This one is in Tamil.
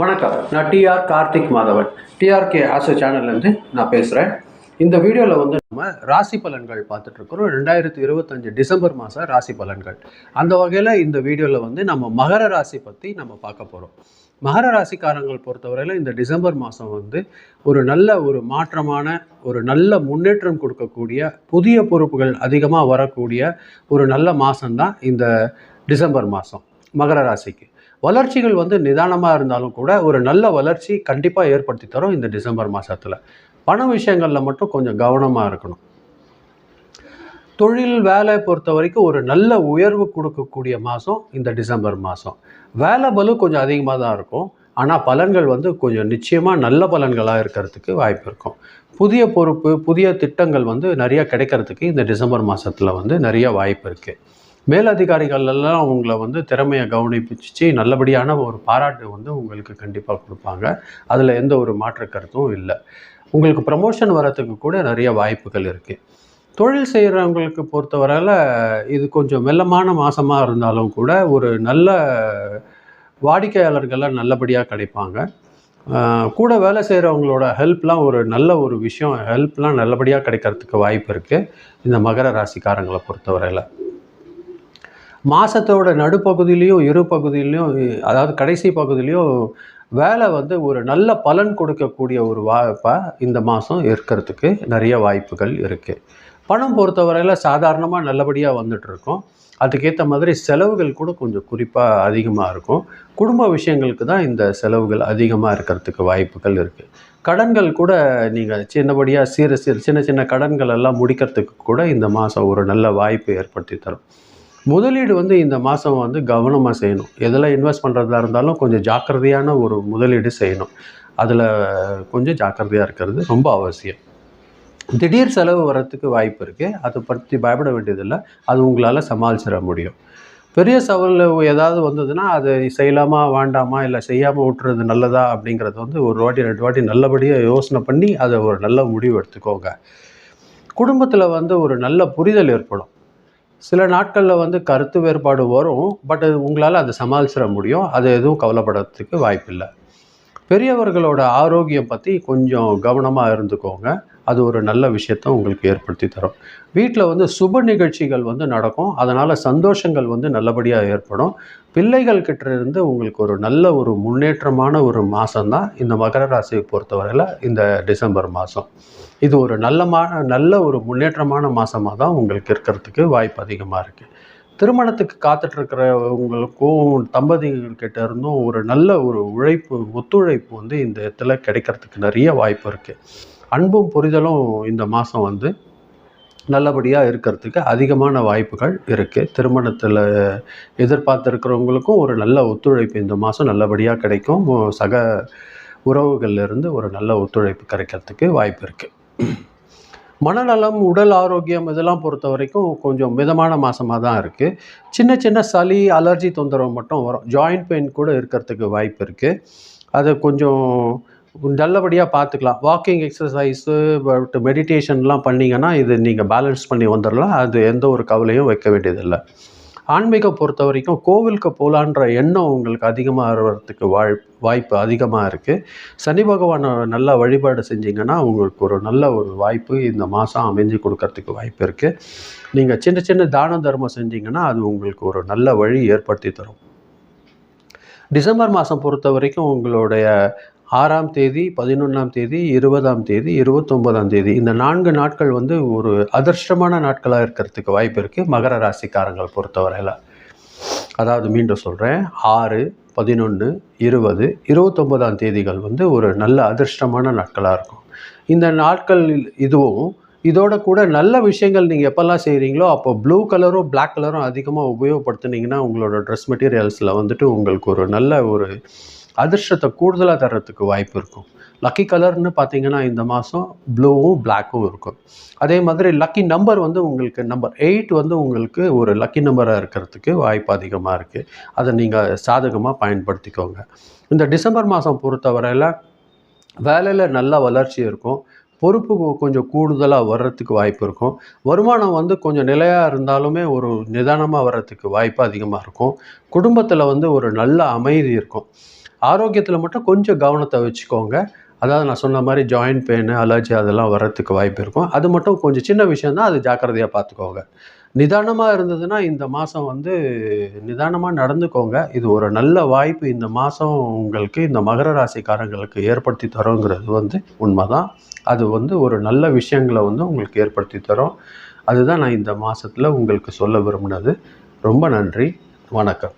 வணக்கம். நான் டிஆர் கார்த்திக் மாதவன். டிஆர்கே ஆசோ சேனல்லேருந்து நான் பேசுகிறேன். இந்த வீடியோவில் வந்து நம்ம ராசி பலன்கள் பார்த்துட்ருக்குறோம். 2025 டிசம்பர் மாதம் ராசி பலன்கள். அந்த வகையில் இந்த வீடியோவில் வந்து நம்ம மகர ராசி பற்றி நம்ம பார்க்க போகிறோம். மகர ராசிக்காரங்கள் பொறுத்தவரையில் இந்த டிசம்பர் மாதம் வந்து ஒரு மாற்றமான ஒரு நல்ல முன்னேற்றம் கொடுக்கக்கூடிய புதிய பொறுப்புகள் அதிகமாக வரக்கூடிய ஒரு நல்ல மாதம்தான் இந்த டிசம்பர் மாதம் மகர ராசிக்கு. வளர்ச்சிகள் வந்து நிதானமாக இருந்தாலும் கூட ஒரு நல்ல வளர்ச்சி கண்டிப்பாக ஏற்படுத்தி தரும் இந்த டிசம்பர் மாதத்தில். பண விஷயங்களில் மட்டும் கொஞ்சம் கவனமாக இருக்கணும். தொழில் வேலை பொறுத்த வரைக்கும் ஒரு நல்ல உயர்வு கொடுக்கக்கூடிய மாதம் இந்த டிசம்பர் மாதம். வேலை பலு கொஞ்சம் அதிகமாக தான் இருக்கும், ஆனால் பலன்கள் வந்து கொஞ்சம் நிச்சயமாக நல்ல பலன்களாக இருக்கிறதுக்கு வாய்ப்பு இருக்கும். புதிய பொறுப்பு, புதிய திட்டங்கள் வந்து நிறைய கிடைக்கிறதுக்கு இந்த டிசம்பர் மாதத்தில் வந்து நிறைய வாய்ப்பு இருக்குது. மேலதிகாரிகள் எல்லாம் உங்களை வந்து திறமையை கவனிப்பிச்சு நல்லபடியான ஒரு பாராட்டு வந்து உங்களுக்கு கண்டிப்பாக கொடுப்பாங்க. அதில் எந்த ஒரு மாற்று கருத்தும் இல்லை. உங்களுக்கு ப்ரமோஷன் வரத்துக்கு கூட நிறைய வாய்ப்புகள் இருக்குது. தொழில் செய்கிறவங்களுக்கு பொறுத்தவரையில் இது கொஞ்சம் மெல்லமான மாதமாக இருந்தாலும் கூட ஒரு நல்ல வாடிக்கையாளர்கள்லாம் நல்லபடியாக கிடைப்பாங்க. கூட வேலை செய்கிறவங்களோட ஹெல்ப்லாம் ஒரு நல்ல ஒரு விஷயம், ஹெல்ப்லாம் நல்லபடியாக கிடைக்கிறதுக்கு வாய்ப்பு இருக்குது இந்த மகர ராசிக்காரங்களை பொறுத்தவரையில். மாதத்தோட நடுப்பகுதியிலையும் இரு பகுதியிலையும், அதாவது கடைசி பகுதியிலையும் வேலை வந்து ஒரு நல்ல பலன் கொடுக்கக்கூடிய ஒரு வாய்ப்பாக இந்த மாதம் இருக்கிறதுக்கு நிறைய வாய்ப்புகள் இருக்குது. பணம் பொறுத்தவரையில் சாதாரணமாக நல்லபடியாக வந்துட்டுருக்கோம். அதுக்கேற்ற மாதிரி செலவுகள் கூட கொஞ்சம் குறிப்பாக அதிகமாக இருக்கும். குடும்ப விஷயங்களுக்கு தான் இந்த செலவுகள் அதிகமாக இருக்கிறதுக்கு வாய்ப்புகள் இருக்குது. கடன்கள் கூட நீங்கள் சின்னபடியாக சின்ன சின்ன கடன்கள் எல்லாம் முடிக்கிறதுக்கு கூட இந்த மாதம் ஒரு நல்ல வாய்ப்பு ஏற்படுத்தி தரும். முதலீடு வந்து இந்த மாதம் வந்து கவனமாக செய்யணும். எதில் இன்வெஸ்ட் பண்ணுறதா இருந்தாலும் கொஞ்சம் ஜாக்கிரதையான ஒரு முதலீடு செய்யணும். அதில் கொஞ்சம் ஜாக்கிரதையாக இருக்கிறது ரொம்ப அவசியம். திடீர் செலவு வர்றதுக்கு வாய்ப்பு இருக்குது. அதை பற்றி பயப்பட வேண்டியதில்லை. அது உங்களால் சமாளிச்சிட முடியும். பெரிய சவால் ஏதாவது வந்ததுன்னா அதை செய்யலாமா வேண்டாமா, இல்லை செய்யாமல் விட்டுறது நல்லதா அப்படிங்கிறது வந்து ஒரு வாட்டி 2 வாட்டி நல்லபடியாக யோசனை பண்ணி அதை ஒரு நல்ல முடிவு எடுத்துக்கோங்க. குடும்பத்தில் வந்து ஒரு நல்ல புரிதல் ஏற்படும். சில நாட்களில் வந்து கருத்து வேறுபாடு வரும், பட் உங்களால் அதை சமாளிச்சிட முடியும். அது எதுவும் கவலைப்படுறதுக்கு வாய்ப்பில்லை. பெரியவர்களோட ஆரோக்கியம் பற்றி கொஞ்சம் கவனமாக இருந்துக்கோங்க. அது ஒரு நல்ல விஷயத்தை உங்களுக்கு ஏற்படுத்தி தரும். வீட்டில் வந்து சுப நிகழ்ச்சிகள் வந்து நடக்கும். அதனால் சந்தோஷங்கள் வந்து நல்லபடியாக ஏற்படும். பிள்ளைகள் கிட்ட இருந்து உங்களுக்கு ஒரு நல்ல ஒரு முன்னேற்றமான ஒரு மாதம்தான் இந்த மகர ராசியை பொறுத்தவரையில் இந்த டிசம்பர் மாதம். இது ஒரு நல்ல ஒரு முன்னேற்றமான மாதமாக தான் உங்களுக்கு இருக்கிறதுக்கு வாய்ப்பு அதிகமாக இருக்குது. திருமணத்துக்கு காத்துட்ருக்கிறவங்களுக்கும் தம்பதிகள்கிட்ட இருந்தும் ஒரு நல்ல ஒரு ஒத்துழைப்பு வந்து இந்த இடத்துல கிடைக்கிறதுக்கு நிறைய வாய்ப்பு இருக்குது. அன்பும் புரிதலும் இந்த மாதம் வந்து நல்லபடியாக இருக்கிறதுக்கு அதிகமான வாய்ப்புகள் இருக்குது. திருமணத்தில் எதிர்பார்த்துருக்கிறவங்களுக்கும் ஒரு நல்ல ஒத்துழைப்பு இந்த மாதம் நல்லபடியாக கிடைக்கும். சக உறவுகள்லேருந்து ஒரு நல்ல ஒத்துழைப்பு கிடைக்கிறதுக்கு வாய்ப்பு இருக்குது. மனநலம், உடல் ஆரோக்கியம் இதெல்லாம் பொறுத்த வரைக்கும் கொஞ்சம் மிதமான மாதமாக தான் இருக்குது. சின்ன சின்ன சளி, அலர்ஜி தொந்தரவு மட்டும் வரும். ஜாயிண்ட் பெயின் கூட இருக்கிறதுக்கு வாய்ப்பு இருக்குது. அதை கொஞ்சம் நல்லபடியாக பார்த்துக்கலாம். வாக்கிங் எக்ஸசைஸு மெடிடேஷன்லாம் பண்ணிங்கன்னா இது நீங்கள் பேலன்ஸ் பண்ணி வந்துடலாம். அது எந்த ஒரு கவலையும் வைக்க வேண்டியதில்லை. ஆன்மீகம் பொறுத்த வரைக்கும் கோவிலுக்கு போகலான்ற எண்ணம் உங்களுக்கு அதிகமாக வர்றதுக்கு வாய்ப்பு அதிகமாக இருக்குது. சனி பகவானை நல்லா வழிபாடு செஞ்சிங்கன்னா உங்களுக்கு ஒரு நல்ல ஒரு வாய்ப்பு இந்த மாதம் அமைஞ்சு கொடுக்கறதுக்கு வாய்ப்பு இருக்குது. நீங்கள் சின்ன சின்ன தான தர்மம் செஞ்சிங்கன்னா அது உங்களுக்கு ஒரு நல்ல வழி ஏற்படுத்தி தரும். டிசம்பர் மாதம் பொறுத்த வரைக்கும் உங்களுடைய 6ஆம் தேதி, 11ஆம் தேதி, 20ஆம் தேதி, 29ஆம் தேதி இந்த 4 நாட்கள் வந்து ஒரு அதிர்ஷ்டமான நாட்களாக இருக்கிறதுக்கு வாய்ப்பு இருக்குது மகர ராசிக்காரங்கள் பொறுத்தவரையில். அதாவது மீண்டும் சொல்கிறேன், 6, 11, 20, 29ஆம் தேதிகள் வந்து ஒரு நல்ல அதிர்ஷ்டமான நாட்களாக இருக்கும். இந்த நாட்கள் இதோட கூட நல்ல விஷயங்கள் நீங்கள் எப்போல்லாம் செய்கிறீங்களோ அப்போ ப்ளூ கலரும் பிளாக் கலரும் அதிகமாக உபயோகப்படுத்துனீங்கன்னா உங்களோட ட்ரெஸ் மெட்டீரியல்ஸில் வந்துட்டு உங்களுக்கு ஒரு நல்ல ஒரு அதிர்ஷ்டத்தை கூடுதலாக தர்றதுக்கு வாய்ப்பு இருக்கும். லக்கி கலர்னு பார்த்தீங்கன்னா இந்த மாதம் ப்ளூவும் பிளாக்கும் இருக்கும். அதே மாதிரி லக்கி நம்பர் வந்து உங்களுக்கு நம்பர் 8 வந்து உங்களுக்கு ஒரு லக்கி நம்பராக இருக்கிறதுக்கு வாய்ப்பு அதிகமாக இருக்குது. அதை நீங்கள் சாதகமாக பயன்படுத்திக்கோங்க. இந்த டிசம்பர் மாதம் பொறுத்தவரையில் வேலையில் நல்ல வளர்ச்சி இருக்கும். பொறுப்பு கொஞ்சம் கூடுதலாக வர்றதுக்கு வாய்ப்பு இருக்கும். வருமானம் வந்து கொஞ்சம் நிலையாக இருந்தாலுமே ஒரு நிதானமாக வர்றதுக்கு வாய்ப்பு அதிகமாக இருக்கும். குடும்பத்தில் வந்து ஒரு நல்ல அமைதி இருக்கும். ஆரோக்கியத்தில் மட்டும் கொஞ்சம் கவனத்தை வச்சுக்கோங்க. அதாவது நான் சொன்ன மாதிரி ஜாயிண்ட் பெயின், அலர்ஜி அதெல்லாம் வர்றதுக்கு வாய்ப்பு இருக்கும். அது மட்டும் கொஞ்சம் சின்ன விஷயம் தான், அது ஜாக்கிரதையாக பார்த்துக்கோங்க. நிதானமாக இருந்ததுன்னா இந்த மாதம் வந்து நிதானமாக நடந்துக்கோங்க. இது ஒரு நல்ல வாய்ப்பு இந்த மாதம் உங்களுக்கு இந்த மகர ராசிக்காரங்களுக்கு ஏற்படுத்தி தரோங்கிறது வந்து உண்மைதான். அது வந்து ஒரு நல்ல விஷயங்களை வந்து உங்களுக்கு ஏற்படுத்தி தரும். அதுதான் நான் இந்த மாதத்தில் உங்களுக்கு சொல்ல விரும்பினது. ரொம்ப நன்றி. வணக்கம்.